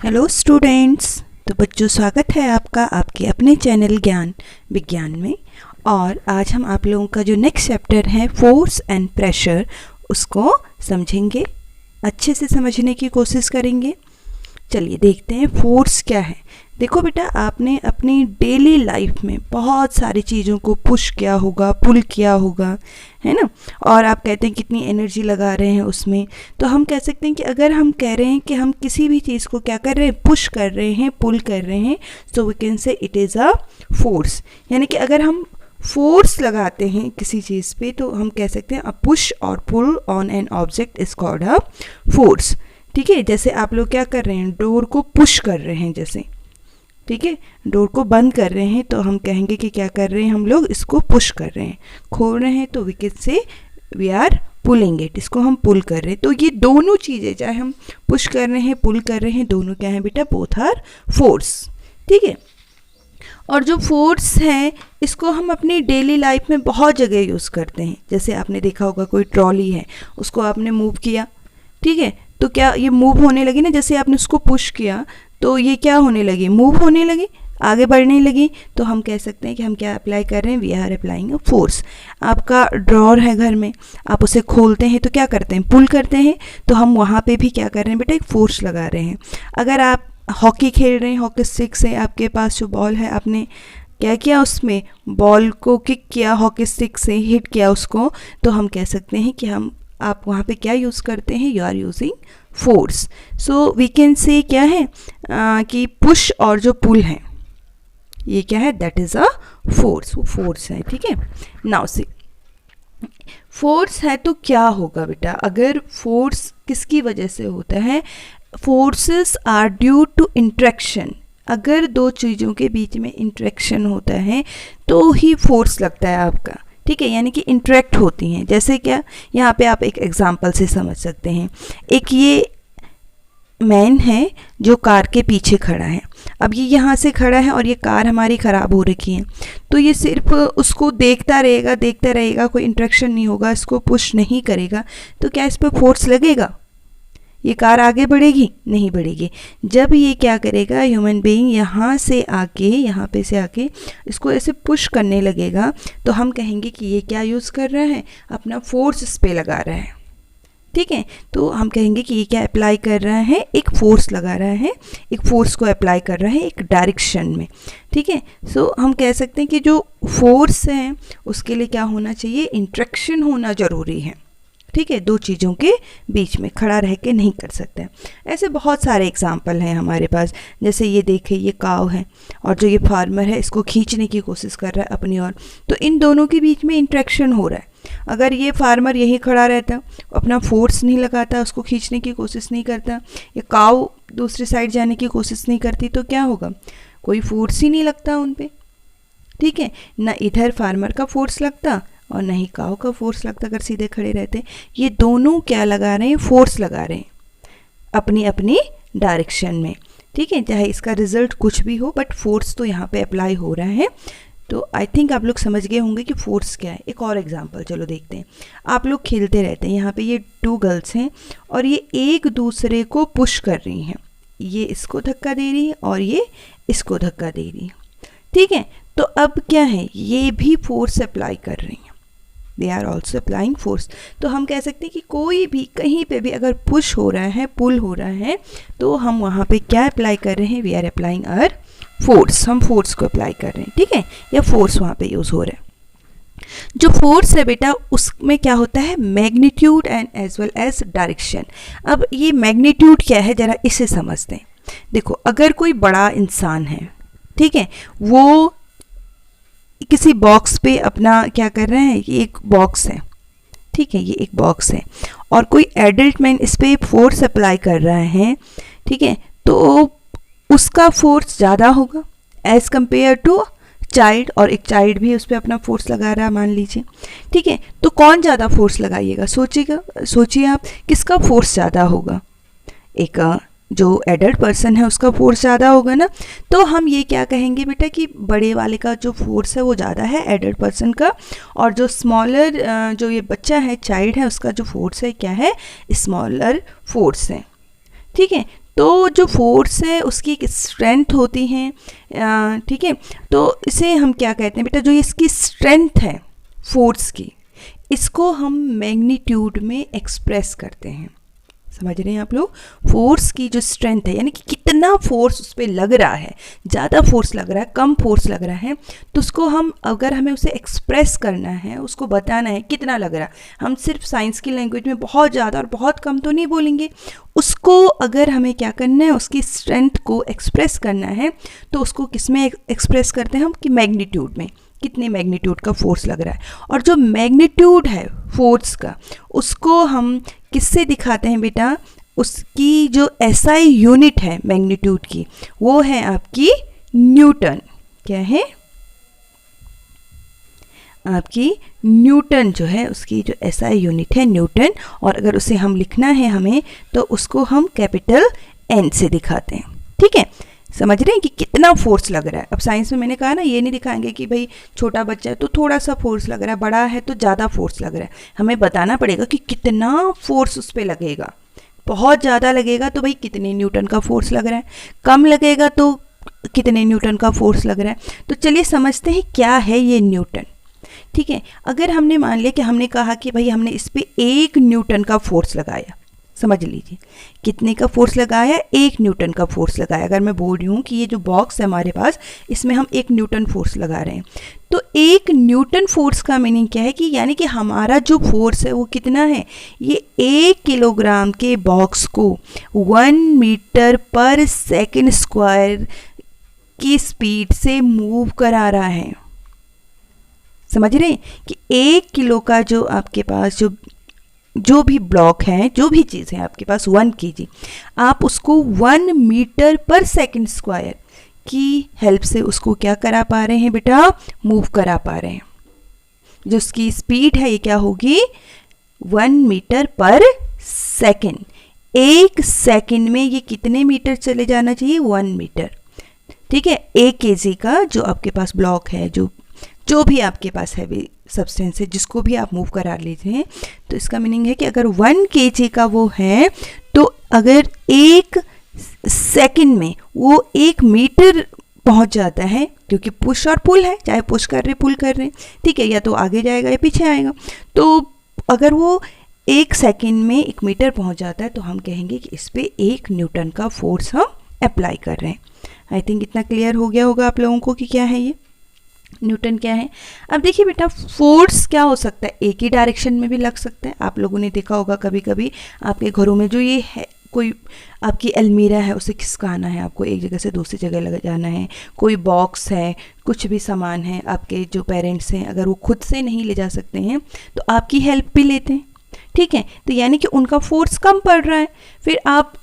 Hello students. तो बच्चों, स्वागत है आपका आपके अपने चैनल ज्ञान विज्ञान में। और आज हम आप लोगों का जो नेक्स्ट चैप्टर है फोर्स एंड प्रेशर, उसको समझेंगे, अच्छे से समझने की कोशिश करेंगे। चलिए देखते हैं फोर्स क्या है। देखो बेटा, आपने अपनी डेली लाइफ में बहुत सारी चीज़ों को पुश किया होगा, पुल किया होगा, है ना। और आप कहते हैं कितनी एनर्जी लगा रहे हैं उसमें। तो हम कह सकते हैं कि अगर हम कह रहे हैं कि हम किसी भी चीज़ को क्या कर रहे हैं, पुश कर रहे हैं, पुल कर रहे हैं, so we can say it is a force. यानी कि अगर हम फोर्स लगाते हैं किसी चीज़ पे तो हम कह सकते हैं अ पुश और pull on an object is called a force. ठीक है, जैसे आप लोग क्या कर रहे हैं, डोर को पुश कर रहे हैं जैसे, ठीक है, डोर को बंद कर रहे हैं तो हम कहेंगे कि क्या कर रहे हैं, हम लोग इसको पुश कर रहे हैं। खोल रहे हैं तो विकेट से वी आर पुलिंग इट, इसको हम पुल कर रहे हैं। तो ये दोनों चीज़ें, चाहे हम पुश कर रहे हैं, पुल कर रहे हैं, दोनों क्या है बेटा, बोथ आर फोर्स। ठीक है, और जो फोर्स है इसको हम अपनी डेली लाइफ में बहुत जगह यूज़ करते हैं। जैसे आपने देखा होगा कोई ट्रॉली है, उसको आपने मूव किया, ठीक है, तो क्या ये मूव होने लगी ना। जैसे आपने उसको पुश किया तो ये क्या होने लगी, मूव होने लगी, आगे बढ़ने लगी। तो हम कह सकते हैं कि हम क्या अप्लाई कर रहे हैं, we are applying a force. आपका ड्रॉर है घर में, आप उसे खोलते हैं तो क्या करते हैं, पुल करते हैं। तो हम वहाँ पे भी क्या कर रहे हैं बेटा, एक फोर्स लगा रहे हैं। अगर आप हॉकी खेल रहे हैं, हॉकी स्टिक से आपके पास जो बॉल है, आपने क्या किया, उसमें बॉल को किक किया, हॉकी स्टिक से हिट किया उसको, तो हम कह सकते हैं कि आप वहाँ पे क्या यूज़ करते हैं, you are using force. So we can say क्या है कि पुश और जो पुल है ये क्या है, दैट इज़ अ फोर्स, वो फोर्स है। ठीक है, नाउ सी फोर्स है तो क्या होगा बेटा, अगर फोर्स किसकी वजह से होता है, forces are due to interaction. अगर दो चीज़ों के बीच में इंट्रैक्शन होता है तो ही फोर्स लगता है आपका। ठीक है, यानी कि इंटरेक्ट होती हैं। जैसे क्या, यहाँ पे आप एक एग्जांपल से समझ सकते हैं। एक ये मैन है जो कार के पीछे खड़ा है। अब ये यहाँ से खड़ा है और ये कार हमारी ख़राब हो रखी है, तो ये सिर्फ उसको देखता रहेगा, कोई इंटरेक्शन नहीं होगा, इसको पुश नहीं करेगा, तो क्या इस पर फोर्स लगेगा, ये कार आगे बढ़ेगी, नहीं बढ़ेगी। जब ये क्या करेगा, ह्यूमन बीइंग यहाँ से आके, यहाँ पे से आके इसको ऐसे पुश करने लगेगा, तो हम कहेंगे कि ये क्या यूज़ कर रहा है, अपना फोर्स इस पे लगा रहा है। ठीक है, तो हम कहेंगे कि ये क्या अप्लाई कर रहा है, एक फोर्स लगा रहा है, एक फोर्स को अप्लाई कर रहा है एक डायरेक्शन में। ठीक है, सो हम कह सकते हैं कि जो फोर्स है उसके लिए क्या होना चाहिए, इंट्रैक्शन होना ज़रूरी है। ठीक है, दो चीज़ों के बीच में खड़ा रह के नहीं कर सकते। ऐसे बहुत सारे एग्जाम्पल हैं हमारे पास। जैसे ये देखें, ये काव है और जो ये फार्मर है इसको खींचने की कोशिश कर रहा है अपनी ओर, तो इन दोनों के बीच में इंट्रैक्शन हो रहा है। अगर ये फार्मर यहीं खड़ा रहता, अपना फोर्स नहीं लगाता, उसको खींचने की कोशिश नहीं करता, या काव दूसरी साइड जाने की कोशिश नहीं करती, तो क्या होगा, कोई फोर्स ही नहीं लगता उन पर। ठीक है, ना इधर फार्मर का फोर्स लगता और नहीं काव का फोर्स लगता अगर सीधे खड़े रहते। ये दोनों क्या लगा रहे हैं, फोर्स लगा रहे हैं अपनी अपनी डायरेक्शन में। ठीक है, चाहे इसका रिजल्ट कुछ भी हो, बट फोर्स तो यहाँ पे अप्लाई हो रहा है। तो आई थिंक आप लोग समझ गए होंगे कि फोर्स क्या है। एक और एग्जांपल चलो देखते हैं। आप लोग खेलते रहते हैं, यहाँ पे ये दो गर्ल्स हैं और ये एक दूसरे को पुश कर रही हैं। ये इसको धक्का दे रही है और ये इसको धक्का दे रही है। ठीक है, तो अब क्या है, ये भी फोर्स अप्लाई कर रही हैं, they are also applying force. तो हम कह सकते हैं कि कोई भी कहीं पे भी अगर पुश हो रहा है, पुल हो रहा है, तो हम वहाँ पे क्या अप्लाई कर रहे हैं, we are applying our force, हम फोर्स को अप्लाई कर रहे हैं। ठीक है, या फोर्स वहाँ पे यूज़ हो रहा है। जो फोर्स है बेटा, उसमें क्या होता है, magnitude and as well as direction. अब ये मैग्नीट्यूड क्या है, ज़रा इसे समझते हैं। देखो, अगर कोई बड़ा इंसान है, ठीक है, वो किसी बॉक्स पे अपना क्या कर रहे हैं, ये एक बॉक्स है, ठीक है, ये एक बॉक्स है और कोई एडल्ट मैन इस पे फोर्स अप्लाई कर रहा है, ठीक है, तो उसका फोर्स ज़्यादा होगा एज़ कंपेयर टू चाइल्ड, और एक चाइल्ड भी उस पर अपना फोर्स लगा रहा है मान लीजिए। ठीक है, तो कौन ज़्यादा फोर्स लगाइएगा, सोचिए आप किसका फोर्स ज़्यादा होगा, एक जो एडल्ट पर्सन है उसका फोर्स ज़्यादा होगा ना। तो हम ये क्या कहेंगे बेटा कि बड़े वाले का जो फोर्स है वो ज़्यादा है एडल्ट पर्सन का, और जो स्मॉलर जो ये बच्चा है, चाइल्ड है, उसका जो फोर्स है क्या है, स्मॉलर फोर्स है। ठीक है, तो जो फोर्स है उसकी एक स्ट्रेंथ होती है, ठीक है। तो इसे हम क्या कहते हैं बेटा, जो इसकी स्ट्रेंथ है फोर्स की, इसको हम मैग्नीट्यूड में एक्सप्रेस करते हैं। समझ रहे हैं आप लोग? फोर्स की जो स्ट्रेंथ है, यानी कि कितना फोर्स उस पर लग रहा है, ज़्यादा फोर्स लग रहा है, कम फोर्स लग रहा है, तो उसको हम, अगर हमें उसे एक्सप्रेस करना है, उसको बताना है कितना लग रहा है, हम सिर्फ साइंस की लैंग्वेज में बहुत ज़्यादा और बहुत कम तो नहीं बोलेंगे। उसको अगर हमें क्या करना है, उसकी स्ट्रेंथ को एक्सप्रेस करना है, तो उसको किस में एक्सप्रेस करते हैं हम, कि मैग्नीट्यूड में, कितने मैग्नीट्यूड का फोर्स लग रहा है। और जो मैग्नीट्यूड है फोर्स का, उसको हम किससे दिखाते हैं बेटा, उसकी जो एसआई यूनिट है मैग्नीट्यूड की, वो है आपकी न्यूटन। क्या है? आपकी न्यूटन जो है, उसकी जो एसआई यूनिट है न्यूटन। और अगर उसे हम लिखना है हमें, तो उसको हम कैपिटल एन से दिखाते हैं। ठीक है, समझ रहे हैं कि कितना फोर्स लग रहा है। अब साइंस में मैंने कहा ना, ये नहीं दिखाएंगे कि भाई छोटा बच्चा है तो थोड़ा सा फोर्स लग रहा है, बड़ा है तो ज़्यादा फोर्स लग रहा है। हमें बताना पड़ेगा कि कितना फोर्स उस पर लगेगा। बहुत ज़्यादा लगेगा तो भाई कितने न्यूटन का फोर्स लग रहा है, कम लगेगा तो कितने न्यूटन का फोर्स लग रहा है। तो चलिए समझते हैं क्या है ये न्यूटन। ठीक है, अगर हमने मान लिया कि हमने कहा कि भाई हमने इस पर 1 न्यूटन का फोर्स लगाया, समझ लीजिए कितने का फोर्स लगाया, 1 न्यूटन का फोर्स लगाया। अगर मैं बोल रही हूँ कि ये जो बॉक्स है हमारे पास, इसमें हम 1 न्यूटन फोर्स लगा रहे हैं, तो 1 न्यूटन फोर्स का मीनिंग क्या है, कि यानी कि हमारा जो फोर्स है वो कितना है, ये 1 किलोग्राम के बॉक्स को 1 मीटर पर सेकेंड स्क्वायर की स्पीड से मूव करा रहा है। समझ रहे हैं कि 1 किलो का जो आपके पास जो भी ब्लॉक है, जो भी चीज़ है आपके पास 1 kg, आप उसको 1 मीटर पर सेकेंड स्क्वायर की हेल्प से उसको क्या करा पा रहे हैं बेटा, मूव करा पा रहे हैं। जो उसकी स्पीड है ये क्या होगी, 1 मीटर पर सेकेंड। 1 सेकेंड में ये कितने मीटर चले जाना चाहिए, 1 मीटर। ठीक है, 1 kg का जो आपके पास ब्लॉक है, जो भी आपके पास हैवी सब्सटेंस है, जिसको भी आप मूव करा लेते हैं, तो इसका मीनिंग है कि अगर 1 kg का वो है, तो अगर 1 सेकंड में वो 1 मीटर पहुंच जाता है, क्योंकि पुश और पुल है, चाहे पुश कर रहे पुल कर रहे हैं, ठीक है, या तो आगे जाएगा या पीछे आएगा। तो अगर वो 1 सेकंड में 1 मीटर पहुंच जाता है, तो हम कहेंगे कि इस पर 1 न्यूटन का फोर्स हम अप्लाई कर रहे हैं। आई थिंक इतना क्लियर हो गया होगा आप लोगों को कि क्या है ये न्यूटन क्या है। अब देखिए बेटा, फोर्स क्या हो सकता है, एक ही डायरेक्शन में भी लग सकता है। आप लोगों ने देखा होगा कभी कभी आपके घरों में, जो ये है, कोई आपकी अलमीरा है, उसे खिसकाना है, आपको एक जगह से दूसरी जगह ले जाना है, कोई बॉक्स है, कुछ भी सामान है, आपके जो पेरेंट्स हैं अगर वो खुद से नहीं ले जा सकते हैं तो आपकी हेल्प भी लेते हैं। ठीक है, तो यानी कि उनका फोर्स कम पड़ रहा है। फिर आप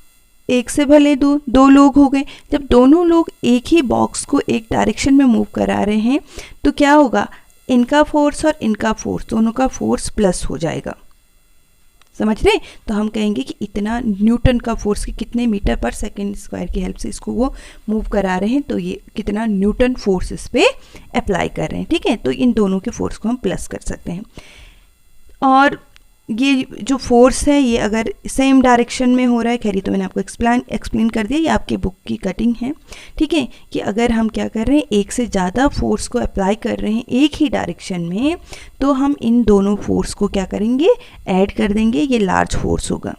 एक से भले दो लोग हो गए, जब दोनों लोग एक ही बॉक्स को एक डायरेक्शन में मूव करा रहे हैं, तो क्या होगा, इनका फोर्स और इनका फोर्स, दोनों का फोर्स प्लस हो जाएगा। समझ रहे? तो हम कहेंगे कि इतना न्यूटन का फोर्स, कि कितने मीटर पर सेकेंड स्क्वायर की हेल्प से इसको वो मूव करा रहे हैं, तो ये कितना न्यूटन फोर्स इस पर अप्लाई कर रहे हैं। ठीक है, तो इन दोनों के फोर्स को हम प्लस कर सकते हैं। और ये जो फोर्स है ये अगर सेम डायरेक्शन में हो रहा है, खैर तो मैंने आपको एक्सप्लेन कर दिया, ये आपके बुक की कटिंग है। ठीक है, कि अगर हम क्या कर रहे हैं, एक से ज़्यादा फोर्स को अप्लाई कर रहे हैं एक ही डायरेक्शन में, तो हम इन दोनों फोर्स को क्या करेंगे, ऐड कर देंगे, ये लार्ज फोर्स होगा।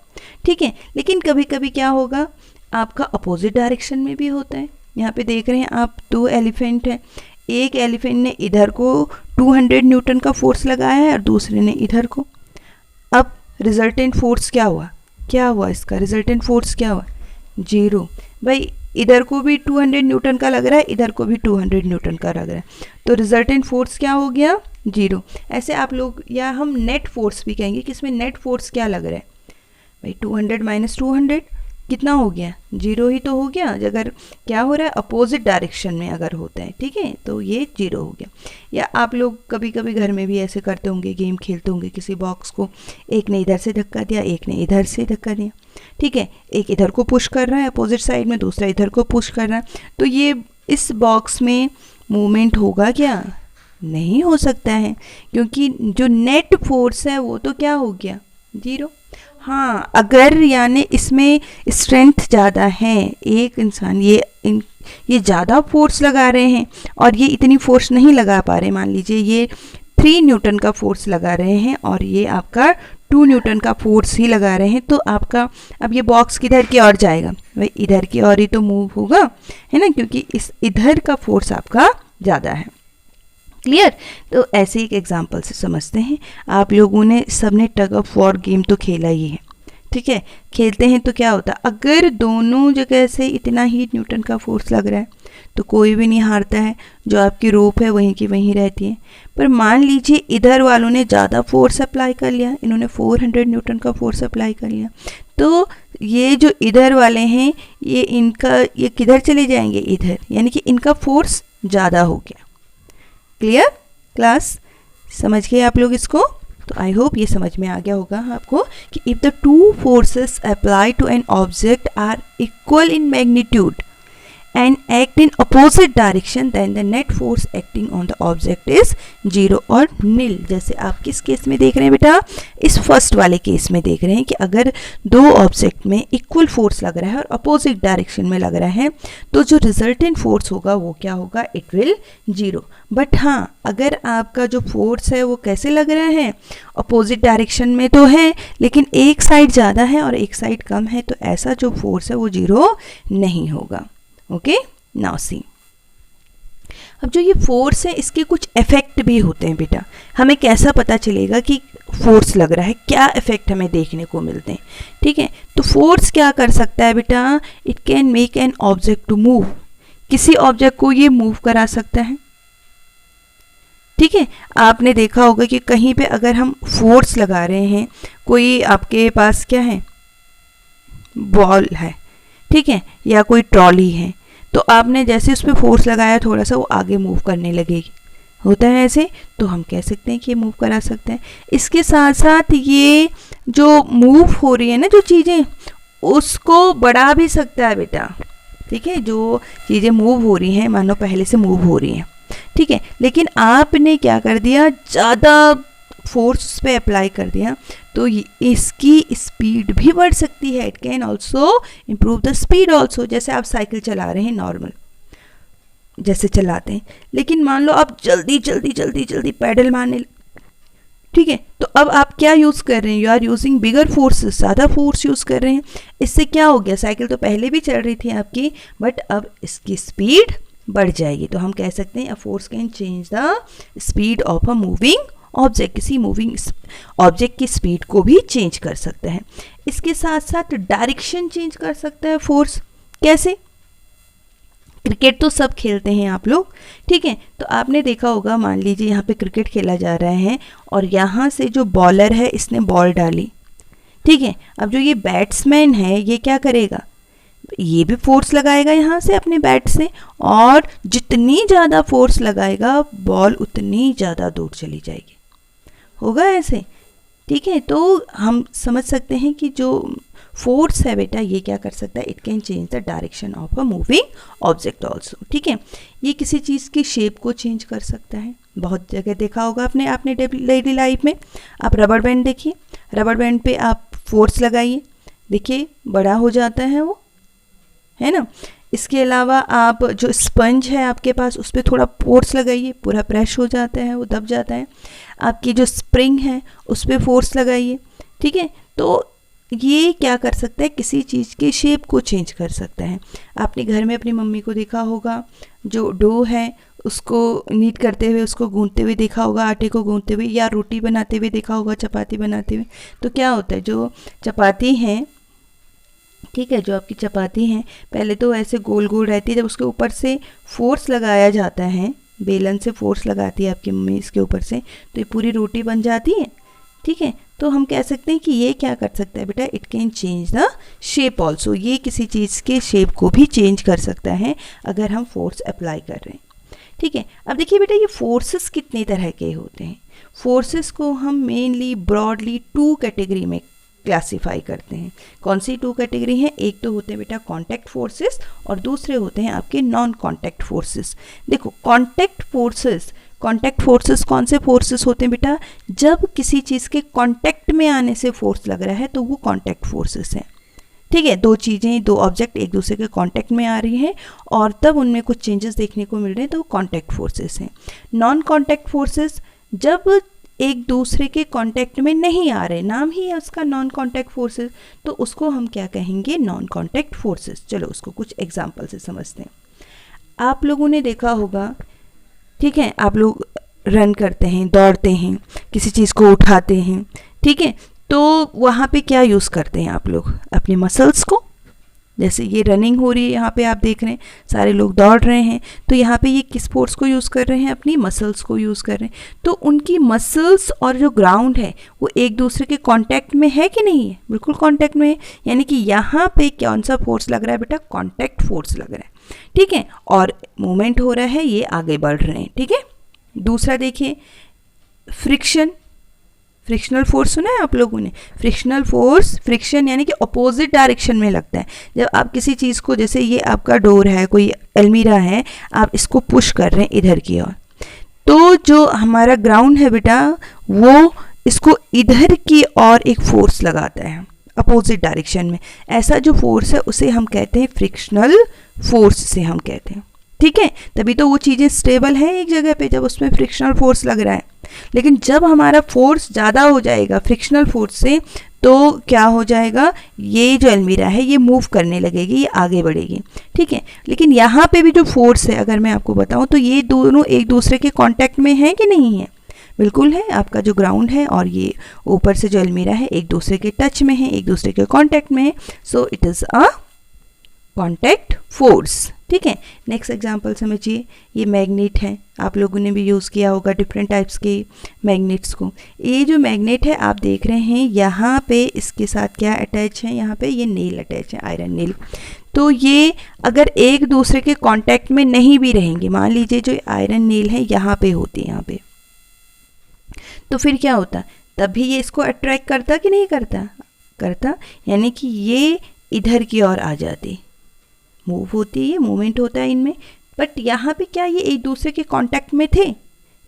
ठीक है, लेकिन कभी कभी क्या होगा, आपका अपोजिट डायरेक्शन में भी होता है। यहाँ पे देख रहे हैं आप, 2 एलिफेंट है, एक एलिफेंट ने इधर को 200 न्यूटन का फोर्स लगाया है और दूसरे ने इधर को। अब रिजल्टेंट फोर्स क्या हुआ इसका रिजल्टेंट फोर्स क्या हुआ, 0। भाई इधर को भी 200 न्यूटन का लग रहा है, इधर को भी 200 न्यूटन का लग रहा है, तो रिजल्टेंट फोर्स क्या हो गया, 0। ऐसे आप लोग, या हम नेट फोर्स भी कहेंगे कि इसमें नेट फोर्स क्या लग रहा है, भाई 200 माइनस 200 कितना हो गया, 0 ही तो हो गया। अगर क्या हो रहा है, अपोजिट डायरेक्शन में अगर होता है, ठीक है, तो ये 0 हो गया। या आप लोग कभी कभी घर में भी ऐसे करते होंगे, गेम खेलते होंगे, किसी बॉक्स को एक ने इधर से धक्का दिया, एक ने इधर से धक्का दिया, ठीक है, एक इधर को पुश कर रहा है अपोजिट साइड में, दूसरा इधर को पुश कर रहा है, तो ये इस बॉक्स में मूवमेंट होगा क्या, नहीं हो सकता है, क्योंकि जो नेट फोर्स है वो तो क्या हो गया, 0। हाँ, अगर यानी इसमें स्ट्रेंथ ज़्यादा है, एक इंसान ये ज़्यादा फोर्स लगा रहे हैं और ये इतनी फोर्स नहीं लगा पा रहे, मान लीजिए ये 3 न्यूटन का फोर्स लगा रहे हैं और ये आपका 2 न्यूटन का फोर्स ही लगा रहे हैं, तो आपका अब ये बॉक्स किधर की ओर जाएगा, भाई इधर की ओर ही तो मूव होगा, है ना, क्योंकि इस इधर का फोर्स आपका ज़्यादा है। क्लियर? तो ऐसे एक एग्जांपल से समझते हैं। आप लोगों ने सबने टग ऑफ वॉर गेम तो खेला ही है, ठीक है। खेलते हैं तो क्या होता है, अगर दोनों जगह से इतना ही न्यूटन का फोर्स लग रहा है तो कोई भी नहीं हारता है, जो आपकी रोप है वहीं की वहीं रहती है। पर मान लीजिए इधर वालों ने ज़्यादा फोर्स अप्लाई कर लिया, इन्होंने 400 न्यूटन का फोर्स अप्लाई कर लिया, तो ये जो इधर वाले हैं ये किधर चले जाएंगे, इधर, यानी कि इनका फोर्स ज़्यादा हो गया। Clear class? समझ गए आप लोग इसको? तो आई होप ये समझ में आ गया होगा आपको कि if the two forces apply to an object are equal in magnitude and act in opposite direction, then the net force acting on the object is 0 और nil। जैसे आप किस केस में देख रहे हैं बेटा, इस फर्स्ट वाले केस में देख रहे हैं कि अगर दो ऑब्जेक्ट में इक्वल फोर्स लग रहा है और अपोजिट डायरेक्शन में लग रहा है तो जो रिजल्टेंट फोर्स होगा वो क्या होगा, इट विल 0। बट हाँ, अगर आपका जो फोर्स है वो कैसे लग रहा है, अपोजिट डायरेक्शन में तो है लेकिन एक साइड ज़्यादा है और एक साइड कम है, तो ऐसा जो फोर्स है वो 0 नहीं होगा। ओके, नाउ सी, अब जो ये फोर्स है इसके कुछ इफेक्ट भी होते हैं बेटा। हमें कैसा पता चलेगा कि फोर्स लग रहा है, क्या इफेक्ट हमें देखने को मिलते हैं, ठीक है। तो फोर्स क्या कर सकता है बेटा, it can make an object to move, किसी ऑब्जेक्ट को ये मूव करा सकता है, ठीक है। आपने देखा होगा कि कहीं पे अगर हम फोर्स लगा रहे हैं, कोई आपके पास क्या है, बॉल है, ठीक है, या कोई ट्रॉली है, तो आपने जैसे उस पर फोर्स लगाया थोड़ा सा वो आगे मूव करने लगेगी, होता है ऐसे, तो हम कह सकते हैं कि ये मूव करा सकते हैं। इसके साथ साथ ये जो मूव हो रही है ना जो चीज़ें, उसको बढ़ा भी सकता है बेटा, ठीक है। जो चीज़ें मूव हो रही हैं मानो पहले से मूव हो रही हैं, ठीक है, लेकिन आपने क्या कर दिया, ज़्यादा फोर्स पे अप्लाई कर दिया तो इसकी स्पीड भी बढ़ सकती है। It can also improve the speed also. जैसे आप साइकिल चला रहे हैं नॉर्मल जैसे चलाते हैं, लेकिन मान लो आप जल्दी जल्दी जल्दी जल्दी पैडल मारने, ठीक है, तो अब आप क्या यूज़ कर रहे हैं, you are using bigger forces, ज़्यादा फोर्स यूज़ कर रहे हैं। इससे क्या हो गया, साइकिल तो पहले भी चल रही थी आपकी, बट अब इसकी स्पीड बढ़ जाएगी। तो हम कह सकते हैं a force can change the speed of a moving object, किसी मूविंग ऑब्जेक्ट की स्पीड को भी चेंज कर सकता है। इसके साथ साथ डायरेक्शन चेंज कर सकता है फोर्स। कैसे? क्रिकेट तो सब खेलते हैं आप लोग, ठीक है, तो आपने देखा होगा, मान लीजिए यहाँ पे क्रिकेट खेला जा रहा है और यहाँ से जो बॉलर है इसने बॉल डाली, ठीक है। अब जो ये बैट्समैन है ये क्या करेगा, ये भी फोर्स लगाएगा यहाँ से अपने बैट से, और जितनी ज़्यादा फोर्स लगाएगा बॉल उतनी ज़्यादा दूर चली जाएगी, होगा ऐसे, ठीक है। तो हम समझ सकते हैं कि जो फोर्स है बेटा ये क्या कर सकता है, it can change the direction of a moving object also, ठीक है। ये किसी चीज़ की शेप को चेंज कर सकता है, बहुत जगह देखा होगा आपने डेली लाइफ में। आप रबर बैंड देखिए, रबर बैंड पे आप फोर्स लगाइए, देखिए बड़ा हो जाता है वो, है ना। इसके अलावा आप जो स्पंज है आपके पास उस पर थोड़ा फोर्स लगाइए, पूरा प्रेस हो जाता है, वो दब जाता है। आपकी जो स्प्रिंग है उस पर फोर्स लगाइए, ठीक है। तो ये क्या कर सकता है, किसी चीज़ के शेप को चेंज कर सकता है। आपने घर में अपनी मम्मी को देखा होगा, जो डो है उसको नीट करते हुए, उसको गूंथते हुए देखा होगा, आटे को गूंथते हुए, या रोटी बनाते हुए देखा होगा, चपाती बनाते हुए। तो क्या होता है, जो चपाती है, ठीक है, जो आपकी चपाती है पहले तो ऐसे गोल गोल रहती है, जब उसके ऊपर से फोर्स लगाया जाता है, बेलन से फोर्स लगाती है आपकी मम्मी इसके ऊपर से, तो ये पूरी रोटी बन जाती है, ठीक है। तो हम कह सकते हैं कि ये क्या कर सकता है बेटा, it can change the shape also, ये किसी चीज़ के शेप को भी चेंज कर सकता है अगर हम फोर्स अप्लाई कर रहे हैं, ठीक है। अब देखिए बेटा, ये फोर्सेस कितने तरह के होते हैं। फोर्सेस को हम मेनली ब्रॉडली 2 कैटेगरी में क्लासीफाई करते हैं। कौन सी 2 कैटेगरी हैं, एक तो होते हैं बेटा कॉन्टैक्ट फोर्सेस और दूसरे होते हैं आपके नॉन कॉन्टैक्ट फोर्सेस। देखो, कॉन्टैक्ट फोर्सेस कांटेक्ट फोर्सेस कौन से फोर्सेस होते हैं बेटा? जब किसी चीज़ के कांटेक्ट में आने से फोर्स लग रहा है तो वो कांटेक्ट फोर्सेस हैं। ठीक है, दो चीज़ें, दो ऑब्जेक्ट एक दूसरे के कांटेक्ट में आ रही हैं और तब उनमें कुछ चेंजेस देखने को मिल रहे हैं तो वो कांटेक्ट फोर्सेस हैं। नॉन कांटेक्ट फोर्सेस जब एक दूसरे के कांटेक्ट में नहीं आ रहे, नाम ही है उसका नॉन कांटेक्ट फोर्सेस, तो उसको हम क्या कहेंगे? Non contact forces. चलो उसको कुछ एग्जांपल से समझते हैं। आप लोगों ने देखा होगा, ठीक है, आप लोग रन करते हैं, दौड़ते हैं, किसी चीज़ को उठाते हैं, ठीक है, तो वहाँ पे क्या यूज़ करते हैं आप लोग? अपने मसल्स को। जैसे ये रनिंग हो रही है, यहाँ पे आप देख रहे हैं सारे लोग दौड़ रहे हैं, तो यहाँ पे ये किस फोर्स को यूज़ कर रहे हैं? अपनी मसल्स को यूज़ कर रहे हैं। तो उनकी मसल्स और जो ग्राउंड है वो एक दूसरे के कांटेक्ट में है कि नहीं है? बिल्कुल कांटेक्ट में है, यानी कि यहाँ पे कौन सा फोर्स लग रहा है बेटा? कांटेक्ट फोर्स लग रहा है, ठीक है, और मूवमेंट हो रहा है, ये आगे बढ़ रहे हैं, ठीक है। दूसरा देखिए, फ्रिक्शन, फ्रिक्शनल फोर्स सुना है आप लोगों ने? फ्रिक्शनल फोर्स, फ्रिक्शन यानी कि अपोजिट डायरेक्शन में लगता है। जब आप किसी चीज़ को, जैसे ये आपका डोर है, कोई अलमीरा है, आप इसको पुश कर रहे हैं इधर की ओर, तो जो हमारा ग्राउंड है बेटा वो इसको इधर की ओर एक फोर्स लगाता है अपोजिट डायरेक्शन में। ऐसा जो फोर्स है उसे हम कहते हैं फ्रिक्शनल फोर्स से हम कहते हैं, ठीक है। तभी तो वो चीज़ें स्टेबल हैं एक जगह पे, जब उसमें फ्रिक्शनल फोर्स लग रहा है। लेकिन जब हमारा फोर्स ज़्यादा हो जाएगा फ्रिक्शनल फोर्स से, तो क्या हो जाएगा? ये जो अलमीरा है ये मूव करने लगेगी, ये आगे बढ़ेगी, ठीक है। लेकिन यहाँ पे भी जो फोर्स है, अगर मैं आपको बताऊँ तो ये दोनों एक दूसरे के कांटेक्ट में हैं कि नहीं है? बिल्कुल है। आपका जो ग्राउंड है और ये ऊपर से जो अलमीरा है एक दूसरे के टच में है, एक दूसरे के कांटेक्ट में है, so it is a contact force, ठीक है। नेक्स्ट एग्जांपल समझिए, ये मैग्नेट है, आप लोगों ने भी यूज़ किया होगा डिफरेंट टाइप्स के मैग्नेट्स को। ये जो मैग्नेट है आप देख रहे हैं, यहाँ पे इसके साथ क्या अटैच है? यहाँ पे ये नेल अटैच है, आयरन नेल। तो ये अगर एक दूसरे के कांटेक्ट में नहीं भी रहेंगे, मान लीजिए जो आयरन नेल है यहाँ पे होती है, यहाँ पे, तो फिर क्या होता? तभी ये इसको अट्रैक्ट करता कि नहीं करता? करता, यानी कि ये इधर की ओर आ जाती, मूव होती है, मूवमेंट होता है इनमें। बट यहाँ पे क्या ये एक दूसरे के कांटेक्ट में थे?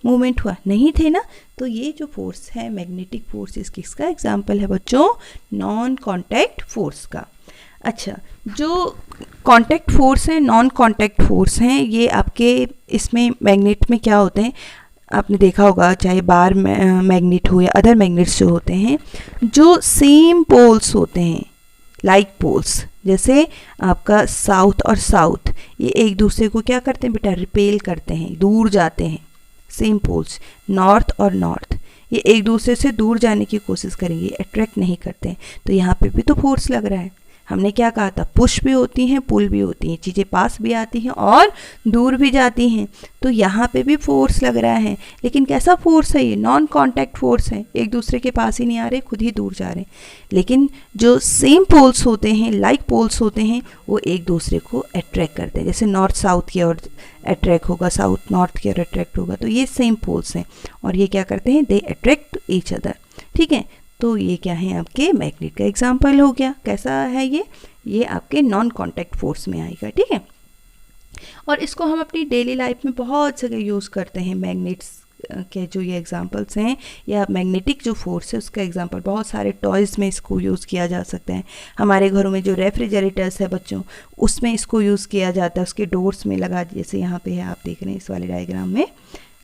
मूवमेंट हुआ नहीं थे ना। तो ये जो फोर्स है मैग्नेटिक फोर्स, किसका एग्जाम्पल है बच्चों? नॉन कांटेक्ट फोर्स का। अच्छा, जो कांटेक्ट फोर्स है, नॉन कांटेक्ट फोर्स हैं, ये आपके इसमें मैग्नेट में क्या होते हैं? आपने देखा होगा, चाहे बार मैग्नेट हो या अदर मैग्नेट्स जो होते हैं, जो सेम पोल्स होते हैं, लाइक पोल्स, जैसे आपका साउथ और साउथ, ये एक दूसरे को क्या करते हैं बेटा? रिपेल करते हैं, दूर जाते हैं। सेम पोल्स, नॉर्थ और नॉर्थ, ये एक दूसरे से दूर जाने की कोशिश करेंगे, अट्रैक्ट नहीं करते हैं। तो यहाँ पे भी तो फोर्स लग रहा है। हमने क्या कहा था? पुश भी होती हैं, पुल भी होती हैं, चीज़ें पास भी आती हैं और दूर भी जाती हैं। तो यहाँ पे भी फोर्स लग रहा है, लेकिन कैसा फोर्स है? ये नॉन कांटेक्ट फोर्स है, एक दूसरे के पास ही नहीं आ रहे, खुद ही दूर जा रहे हैं। लेकिन जो सेम पोल्स होते हैं, लाइक पोल्स होते हैं, वो एक दूसरे को अट्रैक्ट करते हैं। जैसे नॉर्थ साउथ की ओर अट्रैक्ट होगा, साउथ नॉर्थ की ओर अट्रैक्ट होगा, तो ये सेम पोल्स हैं और ये क्या करते हैं? दे अट्रैक्ट ईच अदर, ठीक है। तो ये क्या है? आपके मैग्नेट का एग्जाम्पल हो गया। कैसा है ये आपके नॉन कांटेक्ट फोर्स में आएगा, ठीक है। और इसको हम अपनी डेली लाइफ में बहुत जगह यूज़ करते हैं। मैग्नेट्स के जो ये एग्जांपल्स हैं, या मैग्नेटिक जो फोर्स है उसका एग्जांपल बहुत सारे टॉयज़ में इसको यूज़ किया जा सकता है। हमारे घरों में जो रेफ्रिजरेटर्स है बच्चों, उसमें इसको यूज़ किया जाता है, उसके डोर्स में लगा, जैसे यहाँ पे है, आप देख रहे हैं इस वाले डायग्राम में,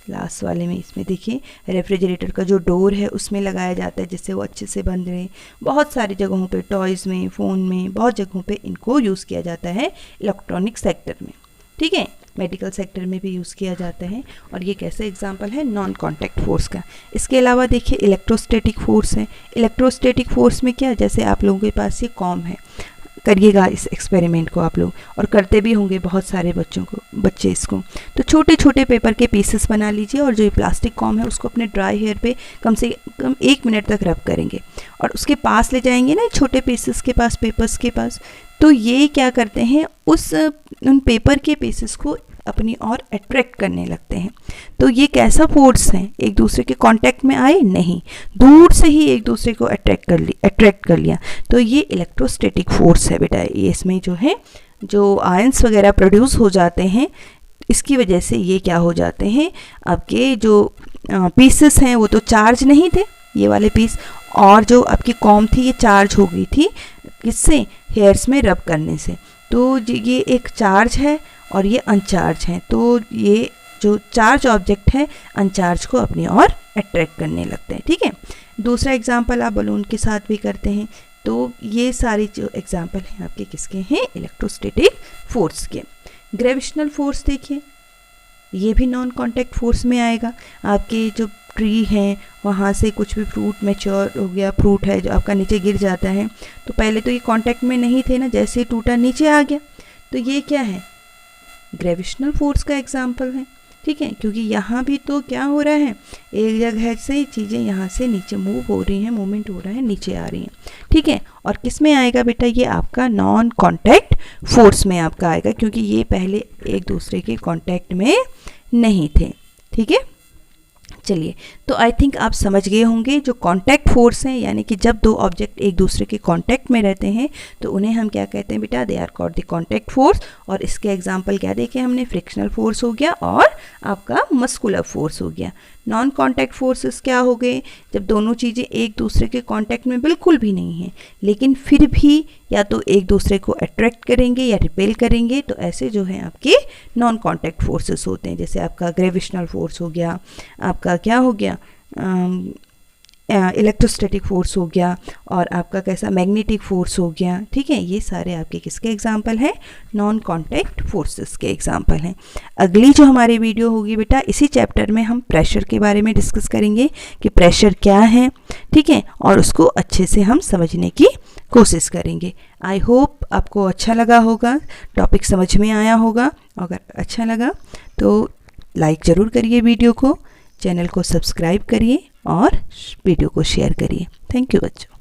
लास्ट वाले में, इसमें देखिए रेफ्रिजरेटर का जो डोर है उसमें लगाया जाता है, जिससे वो अच्छे से बंद रहे। बहुत सारी जगहों पे, टॉयज़ में, फ़ोन में, बहुत जगहों पे इनको यूज़ किया जाता है, इलेक्ट्रॉनिक सेक्टर में, ठीक है। मेडिकल सेक्टर में भी यूज़ किया जाता है। और ये कैसे एग्जांपल है? नॉन कांटेक्ट फोर्स का। इसके अलावा देखिए इलेक्ट्रोस्टैटिक फोर्स है। इलेक्ट्रोस्टैटिक फोर्स में क्या, जैसे आप लोगों के पास ये कॉम है, करिएगा इस एक्सपेरिमेंट को आप लोग, और करते भी होंगे बहुत सारे बच्चे इसको। तो छोटे छोटे पेपर के पीसेस बना लीजिए और जो ये प्लास्टिक कॉम है उसको अपने ड्राई हेयर पे कम से कम 1 मिनट तक रब करेंगे और उसके पास ले जाएंगे ना, छोटे पीसेस के पास, पेपर्स के पास। तो ये क्या करते हैं? उन पेपर के पीसेस को अपनी ओर अट्रैक्ट करने लगते हैं। तो ये कैसा फोर्स है? एक दूसरे के कांटेक्ट में आए नहीं, दूर से ही एक दूसरे को अट्रैक्ट कर लिया। तो ये इलेक्ट्रोस्टैटिक फोर्स है बेटा। ये इसमें जो है, जो आयंस वगैरह प्रोड्यूस हो जाते हैं इसकी वजह से ये क्या हो जाते हैं, आपके जो पीसेस हैं वो तो चार्ज नहीं थे, ये वाले पीस, और जो आपकी कॉम्ब थी ये चार्ज हो गई थी, किससे, हेयर्स में रब करने से। तो ये एक चार्ज है और ये अनचार्ज है, तो ये जो चार्ज ऑब्जेक्ट है अनचार्ज को अपनी ओर अट्रैक्ट करने लगते हैं। ठीक है, दूसरा एग्जांपल आप बलून के साथ भी करते हैं। तो ये सारी जो एग्जांपल हैं आपके किसके हैं, इलेक्ट्रोस्टैटिक फोर्स के। ग्रेविटेशनल फोर्स देखिए, ये भी नॉन कांटेक्ट फोर्स में आएगा। आपके जो ट्री हैं वहाँ से कुछ भी फ्रूट मैच्योर हो गया, फ्रूट है जो आपका नीचे गिर जाता है, तो पहले तो ये कांटेक्ट में नहीं थे ना, जैसे ही टूटा नीचे आ गया, तो ये क्या है, ग्रेविटेशनल फोर्स का एग्जाम्पल है। ठीक है, क्योंकि यहाँ भी तो क्या हो रहा है, एक जगह से चीज़ें यहाँ से नीचे मूव हो रही हैं, मूवमेंट हो रहा है, नीचे आ रही हैं। ठीक है, और किस में आएगा बेटा, ये आपका नॉन कांटेक्ट फोर्स में आपका आएगा, क्योंकि ये पहले एक दूसरे के कांटेक्ट में नहीं थे। ठीक है, चलिए, तो आई थिंक आप समझ गए होंगे जो कांटेक्ट फोर्स हैं, यानी कि जब दो ऑब्जेक्ट एक दूसरे के कांटेक्ट में रहते हैं तो उन्हें हम क्या कहते हैं बेटा, they are called the contact force. और इसके एग्जांपल क्या देखे हमने, फ्रिक्शनल फोर्स हो गया और आपका मस्कुलर फोर्स हो गया। नॉन कांटेक्ट फोर्सेस क्या हो गए, जब दोनों चीज़ें एक दूसरे के कांटेक्ट में बिल्कुल भी नहीं हैं, लेकिन फिर भी या तो एक दूसरे को अट्रैक्ट करेंगे या रिपेल करेंगे, तो ऐसे जो है आपके नॉन कांटेक्ट फोर्सेस होते हैं। जैसे आपका ग्रेविटेशनल फोर्स हो गया, आपका क्या हो गया, इलेक्ट्रोस्टैटिक फोर्स हो गया, और आपका कैसा मैग्नेटिक फोर्स हो गया। ठीक है, ये सारे आपके किसके एग्जाम्पल हैं, नॉन कांटेक्ट फोर्सेस के एग्जाम्पल हैं। अगली जो हमारी वीडियो होगी बेटा, इसी चैप्टर में हम प्रेशर के बारे में डिस्कस करेंगे कि प्रेशर क्या है। ठीक है, और उसको अच्छे से हम समझने की कोशिश करेंगे। आई होप आपको अच्छा लगा होगा, टॉपिक समझ में आया होगा। अगर अच्छा लगा तो लाइक ज़रूर करिए वीडियो को, चैनल को सब्सक्राइब करिए और वीडियो को शेयर करिए। थैंक यू बच्चों।